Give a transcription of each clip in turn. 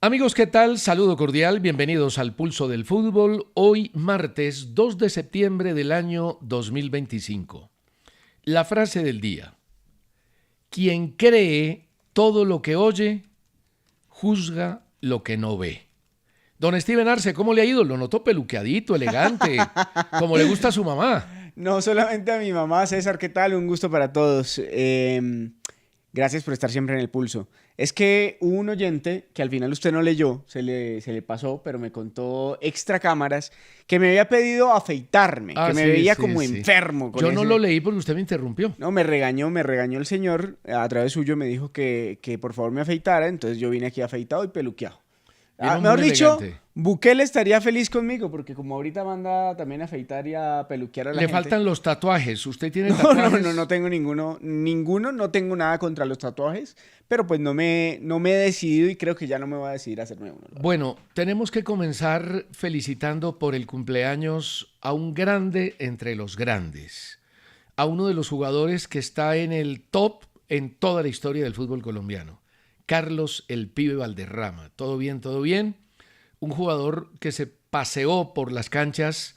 Amigos, ¿qué tal? Saludo cordial, bienvenidos al Pulso del Fútbol, hoy martes 2 de septiembre del año 2025. La frase del día: quien cree todo lo que oye, juzga lo que no ve. Don Steven Arce, ¿cómo le ha ido? Lo noto peluqueadito, elegante, como le gusta a su mamá. No solamente a mi mamá, César, ¿qué tal? Un gusto para todos. Gracias por estar siempre en el pulso. Es que hubo un oyente que al final usted no leyó, se le pasó, pero me contó extra cámaras que me había pedido afeitarme, que me veía como enfermo. Yo no lo leí porque usted me interrumpió. No, me regañó el señor, a través suyo me dijo que por favor me afeitara, entonces yo vine aquí afeitado y peluqueado. Mejor dicho, Bukele estaría feliz conmigo porque como ahorita manda también a afeitar y a peluquear a la gente. Le faltan los tatuajes. ¿Usted tiene tatuajes? No tengo ninguno, no tengo nada contra los tatuajes, pero pues no me he decidido y creo que ya no me voy a decidir a hacerme uno. Bueno, tenemos que comenzar felicitando por el cumpleaños a un grande entre los grandes, a uno de los jugadores que está en el top en toda la historia del fútbol colombiano. Carlos el Pibe Valderrama. Todo bien, todo bien. Un jugador que se paseó por las canchas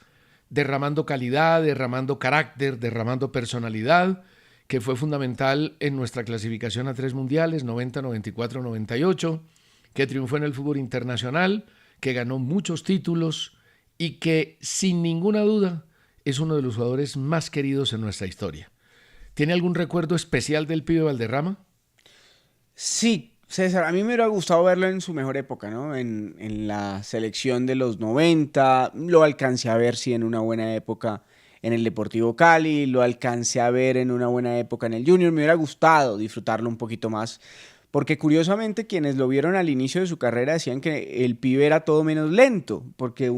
derramando calidad, derramando carácter, derramando personalidad, que fue fundamental en nuestra clasificación a 3 mundiales, 90, 94, 98, que triunfó en el fútbol internacional, que ganó muchos títulos y que sin ninguna duda es uno de los jugadores más queridos en nuestra historia. ¿Tiene algún recuerdo especial del Pibe Valderrama? Sí, César, a mí me hubiera gustado verlo en su mejor época, ¿no? En la selección de los 90, lo alcancé a ver, sí, en una buena época en el Deportivo Cali, lo alcancé a ver en una buena época en el Junior, me hubiera gustado disfrutarlo un poquito más, porque curiosamente quienes lo vieron al inicio de su carrera decían que el pibe era todo menos lento, porque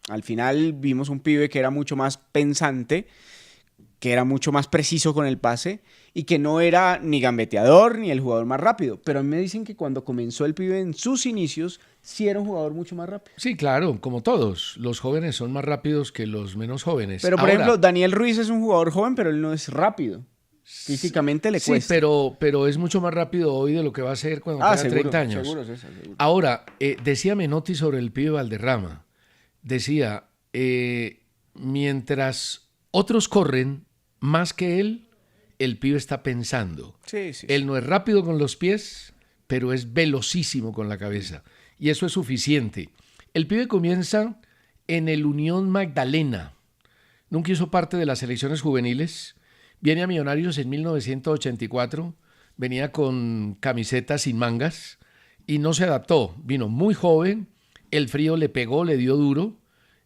al final vimos un pibe que era mucho más pensante, que era mucho más preciso con el pase y que no era ni gambeteador ni el jugador más rápido. Pero a mí me dicen que cuando comenzó el pibe en sus inicios, sí era un jugador mucho más rápido. Sí, claro, como todos. Los jóvenes son más rápidos que los menos jóvenes. Pero, por ejemplo, Daniel Ruiz es un jugador joven, pero él no es rápido. Físicamente le cuesta. Sí, pero es mucho más rápido hoy de lo que va a ser cuando tenga 30 años. Seguro, César, seguro. Ahora, decía Menotti sobre el Pibe Valderrama. Decía, mientras otros corren más que él, el pibe está pensando. Sí. Él no es rápido con los pies, pero es velocísimo con la cabeza. Y eso es suficiente. El pibe comienza en el Unión Magdalena. Nunca hizo parte de las selecciones juveniles. Viene a Millonarios en 1984. Venía con camiseta sin mangas y no se adaptó. Vino muy joven. El frío le pegó, le dio duro.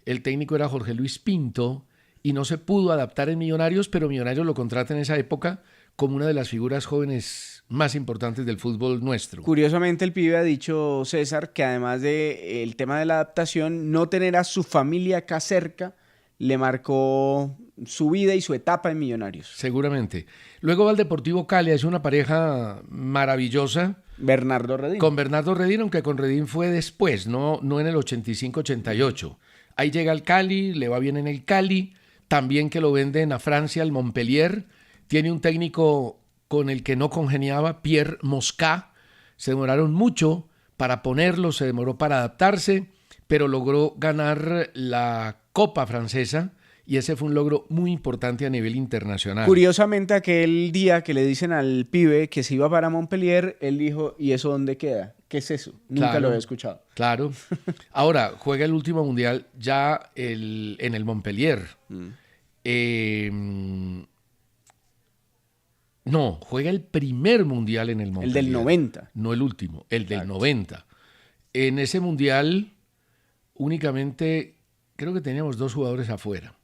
El técnico era Jorge Luis Pinto y no se pudo adaptar en Millonarios, pero Millonarios lo contrata en esa época como una de las figuras jóvenes más importantes del fútbol nuestro. Curiosamente, el pibe ha dicho, César, que además del tema de la adaptación, no tener a su familia acá cerca le marcó su vida y su etapa en Millonarios. Seguramente. Luego va al Deportivo Cali, es una pareja maravillosa. Bernardo Redín. Con Bernardo Redín, aunque con Redín fue después, no en el 85-88. Ahí llega al Cali, le va bien en el Cali. También que lo venden a Francia, al Montpellier. Tiene un técnico con el que no congeniaba, Pierre Mosca. Se demoraron mucho para ponerlo, se demoró para adaptarse, pero logró ganar la Copa Francesa y ese fue un logro muy importante a nivel internacional. Curiosamente, aquel día que le dicen al pibe que se iba para Montpellier, él dijo, ¿y eso dónde queda? ¿Qué es eso? Nunca lo había escuchado. Claro. Ahora, juega el último mundial ya en el Montpellier. No, juega el primer mundial en el Montpellier. El del 90. No el último, el del Exacto. 90. En ese mundial únicamente creo que teníamos 2 jugadores afuera.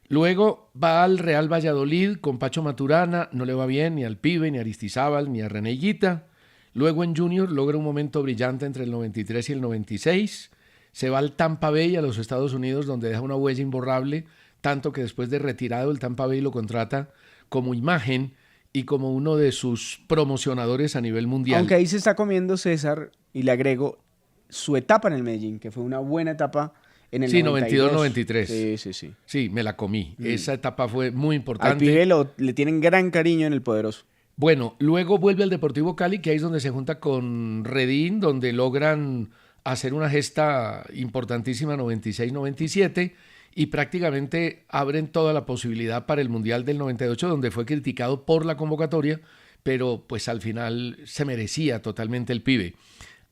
Luego va al Real Valladolid con Pacho Maturana, no le va bien ni al pibe, ni a Aristizábal, ni a René Higuita. Luego en Junior logra un momento brillante entre el 93 y el 96. Se va al Tampa Bay, a los Estados Unidos, donde deja una huella imborrable, tanto que después de retirado el Tampa Bay lo contrata como imagen y como uno de sus promocionadores a nivel mundial. Aunque ahí se está comiendo, César, y le agrego su etapa en el Medellín, que fue una buena etapa en el 92-93. Sí. Sí, me la comí. Esa etapa fue muy importante. Al pibe le tienen gran cariño en el Poderoso. Bueno, luego vuelve al Deportivo Cali, que ahí es donde se junta con Redín, donde logran hacer una gesta importantísima 96-97 y prácticamente abren toda la posibilidad para el Mundial del 98, donde fue criticado por la convocatoria, pero pues al final se merecía totalmente el pibe.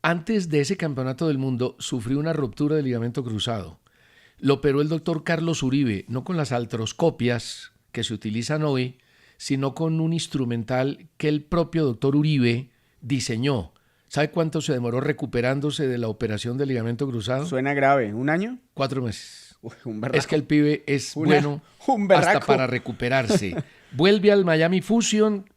Antes de ese campeonato del mundo sufrió una ruptura de ligamento cruzado. Lo operó el doctor Carlos Uribe, no con las artroscopias que se utilizan hoy, sino con un instrumental que el propio doctor Uribe diseñó. ¿Sabe cuánto se demoró recuperándose de la operación del ligamento cruzado? Suena grave. ¿Un año? 4 meses. Uy, un berraco. Es que el pibe es bueno un hasta para recuperarse. Vuelve al Miami Fusion,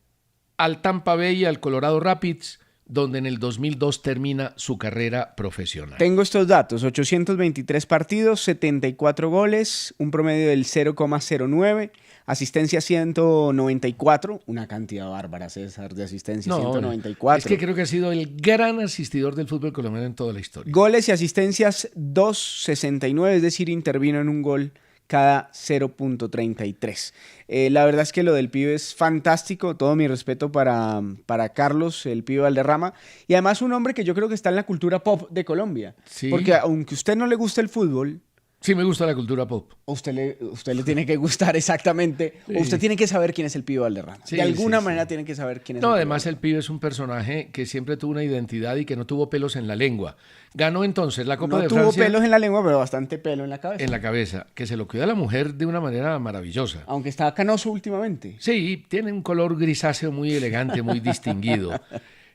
al Tampa Bay y al Colorado Rapids, donde en el 2002 termina su carrera profesional. Tengo estos datos: 823 partidos, 74 goles, un promedio del 0,09, asistencia 194, una cantidad bárbara, César, de asistencia, 194. Es que creo que ha sido el gran asistidor del fútbol colombiano en toda la historia. Goles y asistencias 2,69, es decir, intervino en un gol cada 0,33. La verdad es que lo del pibe es fantástico, todo mi respeto para Carlos, el pibe Valderrama, y además un hombre que yo creo que está en la cultura pop de Colombia, sí. Porque aunque a usted no le guste el fútbol, sí me gusta la cultura pop. Usted le tiene que gustar exactamente, sí. Usted tiene que saber quién es el pibe Valderrama. Sí, de alguna manera tiene que saber quién es el pibe. Además el pibe es un personaje que siempre tuvo una identidad y que no tuvo pelos en la lengua. Ganó entonces la Copa de Francia. No tuvo pelos en la lengua, pero bastante pelo en la cabeza. En la cabeza, que se lo cuida la mujer de una manera maravillosa. Aunque está canoso últimamente. Sí, tiene un color grisáceo muy elegante, muy distinguido.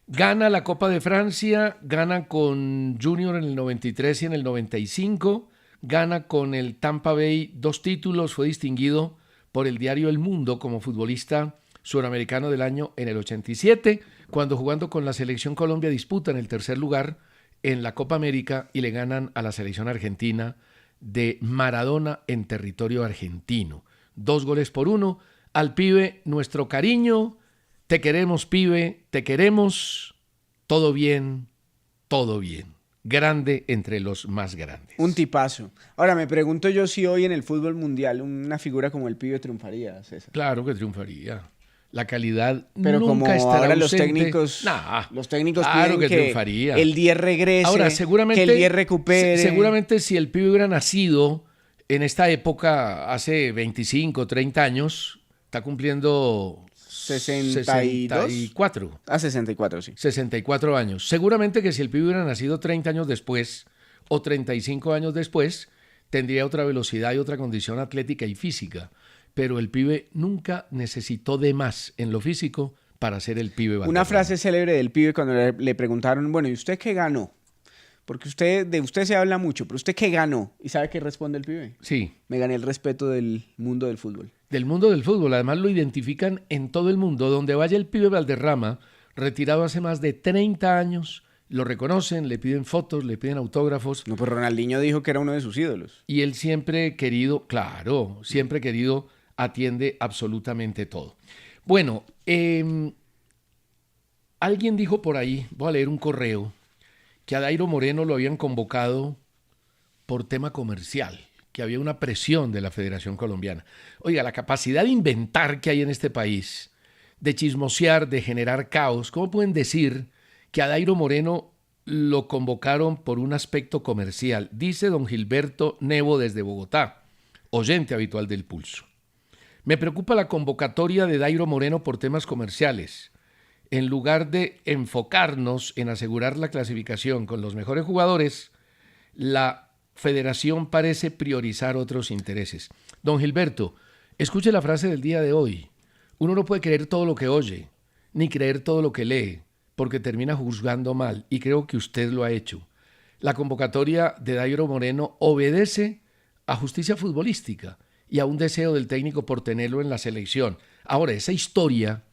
Gana la Copa de Francia, gana con Junior en el 93 y en el 95, gana con el Tampa Bay 2 títulos, fue distinguido por el diario El Mundo como futbolista suramericano del año en el 87, cuando jugando con la selección Colombia disputan el tercer lugar en la Copa América y le ganan a la selección argentina de Maradona en territorio argentino. 2-1. Al pibe, nuestro cariño. Te queremos, pibe, te queremos. Todo bien, todo bien. Grande entre los más grandes. Un tipazo. Ahora, me pregunto yo si hoy en el fútbol mundial una figura como el pibe triunfaría, César. Claro que triunfaría. La calidad pero nunca como estará ahora ausente. Los técnicos claro piden que triunfaría. El 10 regrese, ahora, seguramente, que el 10 recupere. Seguramente si el pibe hubiera nacido en esta época hace 25, 30 años, está cumpliendo 64. 64, sí. 64 años. Seguramente que si el pibe hubiera nacido 30 años después o 35 años después, tendría otra velocidad y otra condición atlética y física. Pero el pibe nunca necesitó de más en lo físico para ser el pibe Valderrama. Una frase célebre del pibe cuando le preguntaron, bueno, ¿y usted qué ganó? Porque de usted se habla mucho, pero ¿usted qué ganó? ¿Y sabe qué responde el pibe? Sí. Me gané el respeto del mundo del fútbol. Del mundo del fútbol. Además lo identifican en todo el mundo. Donde vaya el pibe Valderrama, retirado hace más de 30 años, lo reconocen, le piden fotos, le piden autógrafos. No, pues Ronaldinho dijo que era uno de sus ídolos. Y él siempre querido, claro, siempre querido, atiende absolutamente todo. Bueno, alguien dijo por ahí, voy a leer un correo, que a Dairo Moreno lo habían convocado por tema comercial, que había una presión de la Federación Colombiana. Oiga, la capacidad de inventar que hay en este país, de chismosear, de generar caos, ¿cómo pueden decir que a Dairo Moreno lo convocaron por un aspecto comercial? Dice don Gilberto Nevo desde Bogotá, oyente habitual del Pulso. Me preocupa la convocatoria de Dairo Moreno por temas comerciales. En lugar de enfocarnos en asegurar la clasificación con los mejores jugadores, la federación parece priorizar otros intereses. Don Gilberto, escuche la frase del día de hoy. Uno no puede creer todo lo que oye, ni creer todo lo que lee, porque termina juzgando mal, y creo que usted lo ha hecho. La convocatoria de Dairo Moreno obedece a justicia futbolística y a un deseo del técnico por tenerlo en la selección. Ahora, esa historia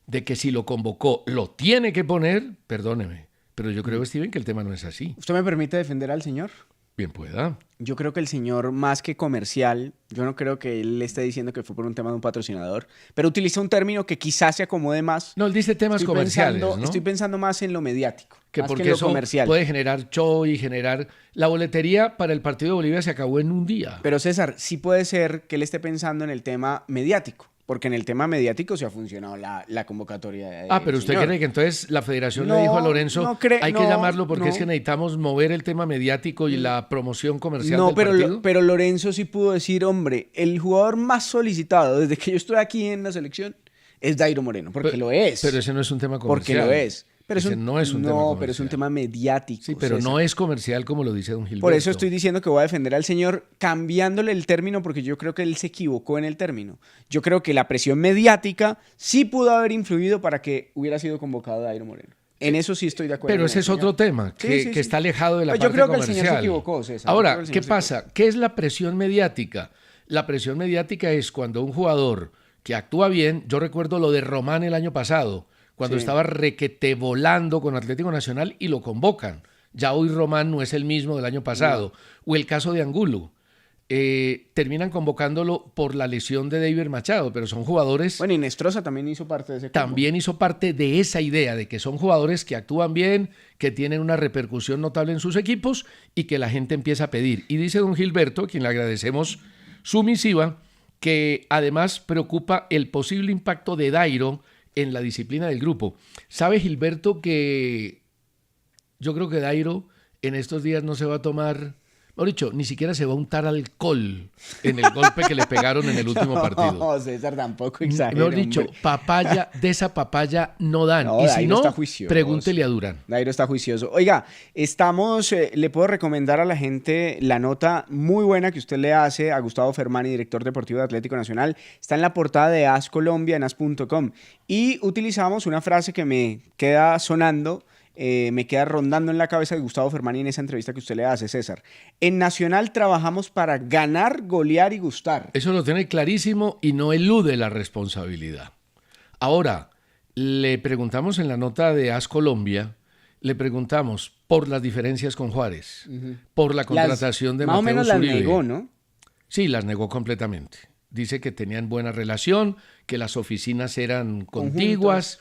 de que si lo convocó lo tiene que poner, perdóneme, pero yo creo, Steven, que el tema no es así. ¿Usted me permite defender al señor? Bien pueda. Yo creo que el señor, más que comercial, yo no creo que él le esté diciendo que fue por un tema de un patrocinador, pero utiliza un término que quizás se acomode más. No, él dice temas comerciales, ¿no? Estoy pensando más en lo mediático, que más porque que en lo eso comercial. Puede generar show y generar... La boletería para el partido de Bolivia se acabó en un día. Pero César, sí puede ser que él esté pensando en el tema mediático. Porque en el tema mediático se ha funcionado la convocatoria. Pero usted señor. cree que entonces la federación le dijo a Lorenzo, hay que llamarlo porque es que necesitamos mover el tema mediático y la promoción comercial del partido. Pero Lorenzo sí pudo decir, hombre, el jugador más solicitado desde que yo estoy aquí en la selección es Dairo Moreno, porque lo es. Pero ese no es un tema comercial. Porque lo es. Pero no es un tema comercial. Pero es un tema mediático. Sí, pero César. no es comercial como lo dice don Gilberto. Por eso estoy diciendo que voy a defender al señor cambiándole el término porque yo creo que él se equivocó en el término. Yo creo que la presión mediática sí pudo haber influido para que hubiera sido convocado Dairo Moreno. En eso sí estoy de acuerdo. Pero ese es otro tema, que está alejado de la parte comercial. Yo creo comercial. que el señor se equivocó, César. Ahora, ¿qué pasa? ¿Qué es la presión mediática? La presión mediática es cuando un jugador que actúa bien, yo recuerdo lo de Román el año pasado, cuando estaba requete volando con Atlético Nacional y lo convocan. Ya hoy Román no es el mismo del año pasado. O el caso de Angulo. Terminan convocándolo por la lesión de David Machado, pero son jugadores... Bueno, y Nestroza también hizo parte de ese combo. También hizo parte de esa idea de que son jugadores que actúan bien, que tienen una repercusión notable en sus equipos y que la gente empieza a pedir. Y dice don Gilberto, a quien le agradecemos su misiva, que además preocupa el posible impacto de Dairo en la disciplina del grupo. ¿Sabe, Gilberto, que yo creo que Dairo en estos días no se va a tomar, mejor dicho, ni siquiera se va a untar alcohol en el golpe que le pegaron en el último partido? No, César, tampoco exagera. Mejor dicho, papaya, de esa papaya no dan. No, y si Dairo no, está juicioso. pregúntele a Durán. Dairo está juicioso. Oiga, le puedo recomendar a la gente la nota muy buena que usted le hace a Gustavo Fermani, director deportivo de Atlético Nacional. Está en la portada de AS Colombia, en as.com. Y utilizamos una frase que me queda sonando, me queda rondando en la cabeza de Gustavo Fermani en esa entrevista que usted le hace, César. En Nacional trabajamos para ganar, golear y gustar. Eso lo tiene clarísimo y no elude la responsabilidad. Ahora, le preguntamos en la nota de AS Colombia, le preguntamos por las diferencias con Juárez, por la contratación de Mateo Zuribe. Más o menos las negó, ¿no? Sí, las negó completamente. Dice que tenían buena relación, que las oficinas eran contiguas.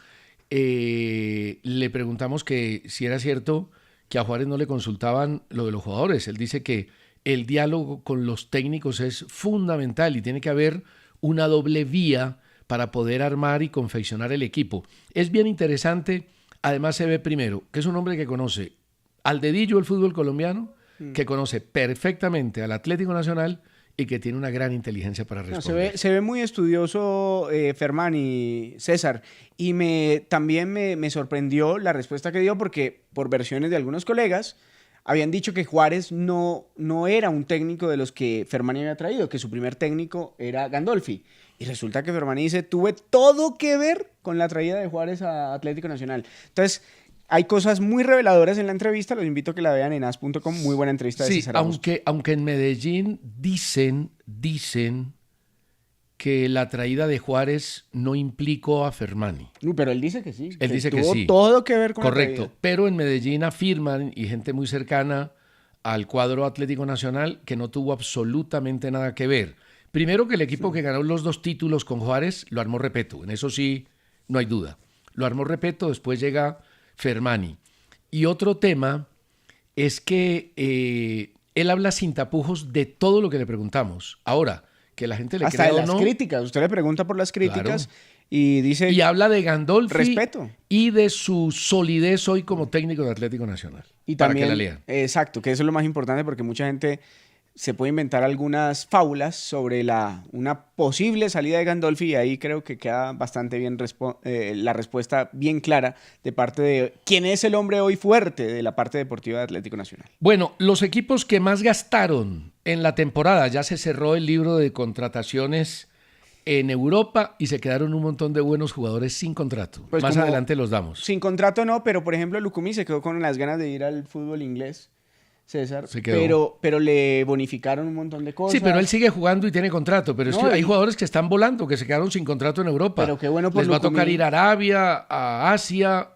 Le preguntamos que si era cierto que a Juárez no le consultaban lo de los jugadores. Él dice que el diálogo con los técnicos es fundamental y tiene que haber una doble vía para poder armar y confeccionar el equipo. Es bien interesante, además se ve primero que es un hombre que conoce al dedillo el fútbol colombiano, que conoce perfectamente al Atlético Nacional y que tiene una gran inteligencia para responder. Se ve muy estudioso Fermani, César, y también me sorprendió la respuesta que dio porque por versiones de algunos colegas habían dicho que Juárez no era un técnico de los que Fermani había traído, que su primer técnico era Gandolfi. Y resulta que Fermani dice, tuve todo que ver con la traída de Juárez a Atlético Nacional. Entonces, hay cosas muy reveladoras en la entrevista, los invito a que la vean en as.com, muy buena entrevista de César Augusto. Aunque en Medellín dicen que la traída de Juárez no implicó a Fermani. No, pero él dice que sí. Él dice que tuvo sí. Todo que ver con Correcto, la traída. pero en Medellín afirman, y gente muy cercana al cuadro Atlético Nacional, que no tuvo absolutamente nada que ver. Primero que el equipo que ganó los 2 títulos con Juárez lo armó Repeto, en eso sí no hay duda. Lo armó Repeto, después llega Fermani. Y otro tema es que él habla sin tapujos de todo lo que le preguntamos. Ahora, que la gente le hasta crea de o no, las críticas. Usted le pregunta por las críticas, claro. Y dice... Y habla de Gandolfi respeto. Y de su solidez hoy como técnico de Atlético Nacional. Y para también, que la lean. Exacto, que eso es lo más importante porque mucha gente se puede inventar algunas fábulas sobre una posible salida de Gandolfi y ahí creo que queda bastante bien la respuesta bien clara de parte de quién es el hombre hoy fuerte de la parte deportiva de Atlético Nacional. Bueno, los equipos que más gastaron en la temporada, ya se cerró el libro de contrataciones en Europa y se quedaron un montón de buenos jugadores sin contrato. Pues más adelante los damos. Sin contrato no, pero por ejemplo Lucumí se quedó con las ganas de ir al fútbol inglés. César, pero le bonificaron un montón de cosas. Sí, pero él sigue jugando y tiene contrato, pero es que hay jugadores que están volando, que se quedaron sin contrato en Europa. Pero qué bueno por Les va a tocar ir a Arabia, a Asia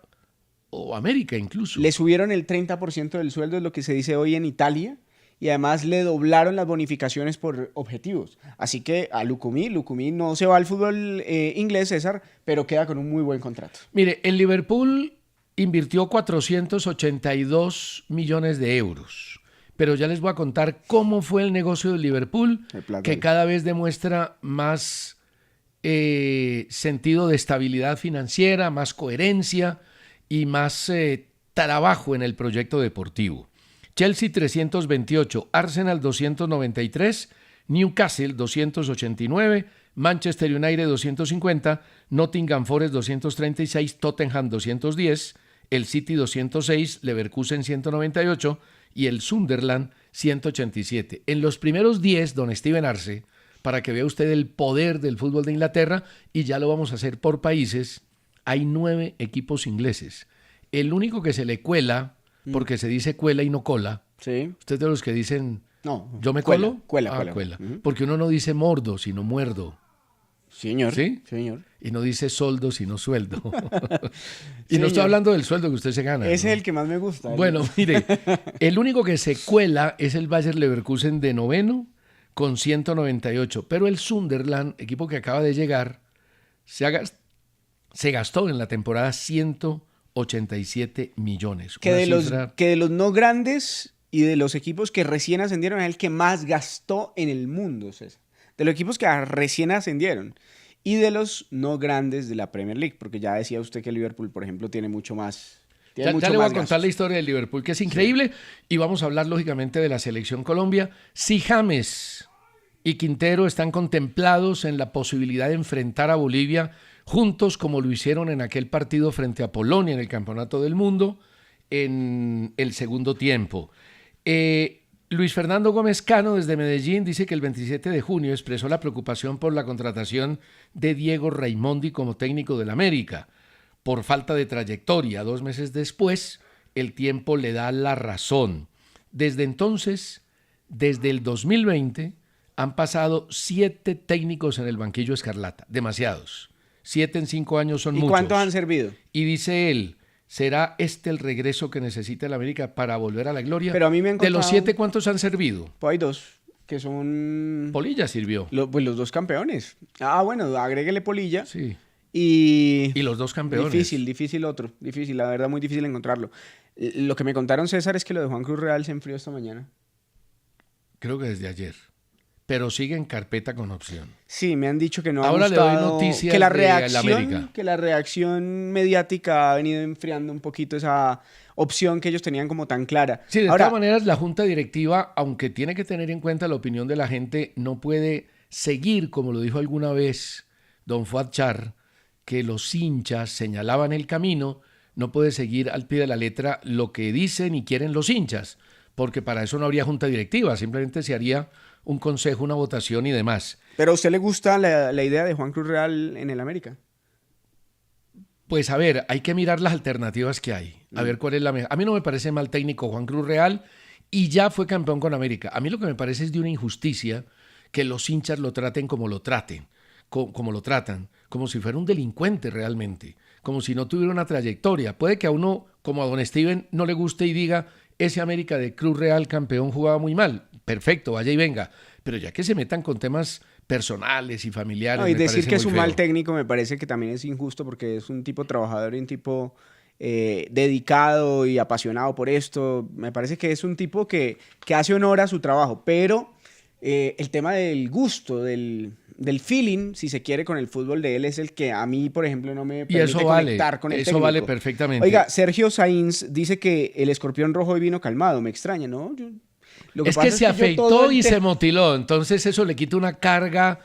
o América incluso. Le subieron el 30% del sueldo, es lo que se dice hoy en Italia, y además le doblaron las bonificaciones por objetivos. Así que a Lucumí no se va al fútbol inglés, César, pero queda con un muy buen contrato. Mire, el Liverpool invirtió 482 millones de euros. Pero ya les voy a contar cómo fue el negocio del Liverpool, que cada vez demuestra más sentido de estabilidad financiera, más coherencia y más trabajo en el proyecto deportivo. Chelsea 328, Arsenal 293, Newcastle 289, Manchester United 250, Nottingham Forest 236, Tottenham 210, el City 206, Leverkusen 198 y el Sunderland 187. En los primeros 10, don Steven Arce, para que vea usted el poder del fútbol de Inglaterra, y ya lo vamos a hacer por países, hay 9 equipos ingleses. El único que se le cuela, porque se dice cuela y no cola, Sí. usted es de los que dicen, No, ¿yo me cuela, colo? cuela. Cuela. Ujú. Porque uno no dice mordo, sino muerdo. Señor. ¿Sí? Señor. Y no dice soldo, sino sueldo. Y Sí, no estoy yo- hablando del sueldo que usted se gana. Ese ¿no? es el que más me gusta. Bueno, mire, el único que se cuela es el Bayer Leverkusen de noveno con 198. Pero el Sunderland, equipo que acaba de llegar, se gastó en la temporada 187 millones. que Una de, los, cifra- que de los no grandes y de los equipos que recién ascendieron es el que más gastó en el mundo, César. De los equipos que recién ascendieron. Y de los no grandes de la Premier League, porque ya decía usted que Liverpool, por ejemplo, tiene mucho más. Tiene Ya mucho le voy a más contar gastos. la historia del Liverpool, que es increíble, y vamos a hablar lógicamente de la selección Colombia. Si James y Quintero están contemplados en la posibilidad de enfrentar a Bolivia juntos como lo hicieron en aquel partido frente a Polonia en el Campeonato del Mundo en el segundo tiempo. Luis Fernando Gómez Cano desde Medellín dice que el 27 de junio expresó la preocupación por la contratación de Diego Raimondi como técnico del América por falta de trayectoria. 2 meses después, el tiempo le da la razón. Desde entonces, desde el 2020, han pasado 7 técnicos en el banquillo escarlata. Demasiados. 7 en 5 años son ¿Y muchos. cuántos han servido? Y dice él, ¿será este el regreso que necesita el América para volver a la gloria? Pero a mí me han De los contado- 7, ¿cuántos han servido? Pues hay dos, que son Polilla sirvió. pues los dos campeones. Ah, bueno, agréguele Polilla. Sí. Y Y los 2 campeones. difícil otro. Difícil, la verdad, muy difícil encontrarlo. Lo que me contaron, César, es que lo de Juan Cruz Real se enfrió esta mañana. Creo que desde ayer. Pero sigue en carpeta con opción. Sí, me han dicho que no ha Ahora le doy gustado, noticias que la de reacción, la América. que la reacción mediática ha venido enfriando un poquito esa opción que ellos tenían como tan clara. Sí, de Ahora, todas maneras, la junta directiva, aunque tiene que tener en cuenta la opinión de la gente, no puede seguir, como lo dijo alguna vez don Fuad Char, que los hinchas señalaban el camino, no puede seguir al pie de la letra lo que dicen y quieren los hinchas, porque para eso no habría junta directiva, simplemente se haría un consejo, una votación y demás. ¿pero a usted le gusta la idea de Juan Cruz Real en el América? Pues a ver, hay que mirar las alternativas que hay, a ver cuál es la mejor. A mí no me parece mal técnico Juan Cruz Real y ya fue campeón con América. A mí lo que me parece es de una injusticia que los hinchas lo traten como lo traten, como lo tratan, como si fuera un delincuente realmente, como si no tuviera una trayectoria. Puede que a uno, como a don Steven, no le guste y diga, ese América de Cruz Real campeón jugaba muy mal. Perfecto, vaya y venga. Pero ya que se metan con temas personales y familiares. No, y me decir parece que es muy un mal feo. técnico me parece que también es injusto porque es un tipo trabajador y un tipo dedicado y apasionado por esto. Me parece que es un tipo que hace honor a su trabajo, pero el tema del gusto, del feeling, si se quiere, con el fútbol de él es el que a mí, por ejemplo, no me Y permite eso vale, conectar con el eso técnico. vale perfectamente. Oiga, Sergio Sainz dice que el escorpión rojo hoy vino calmado. Me extraña, ¿no? Lo Es pasa que se yo afeitó todo el y te- se motiló, entonces eso le quita una carga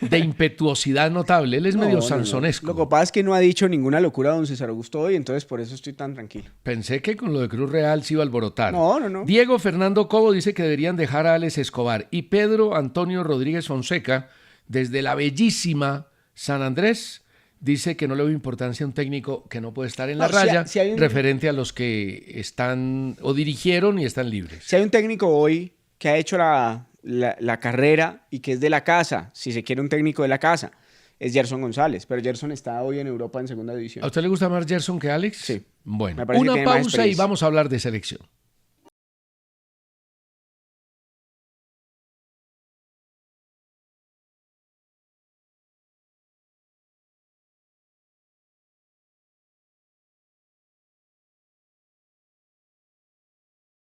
de impetuosidad notable. Él es medio No. sansonesco. Lo que pasa es que no ha dicho ninguna locura don César Augusto hoy, entonces por eso estoy tan tranquilo. Pensé que con lo de Cruz Real se iba a alborotar. No. Diego Fernando Cobo dice que deberían dejar a Alex Escobar. Y Pedro Antonio Rodríguez Fonseca, desde la bellísima San Andrés, dice que no le doy importancia a un técnico que no puede estar en la No, si raya, hay un- referente a los que están o dirigieron y están libres. Si hay un técnico hoy que ha hecho la carrera y que es de la casa, si se quiere un técnico de la casa, es Gerson González, pero Gerson está hoy en Europa en segunda división. ¿A usted le gusta más Gerson que Alex? Sí. Bueno, Me parece que una tiene más pausa y experiencia. vamos a hablar de selección.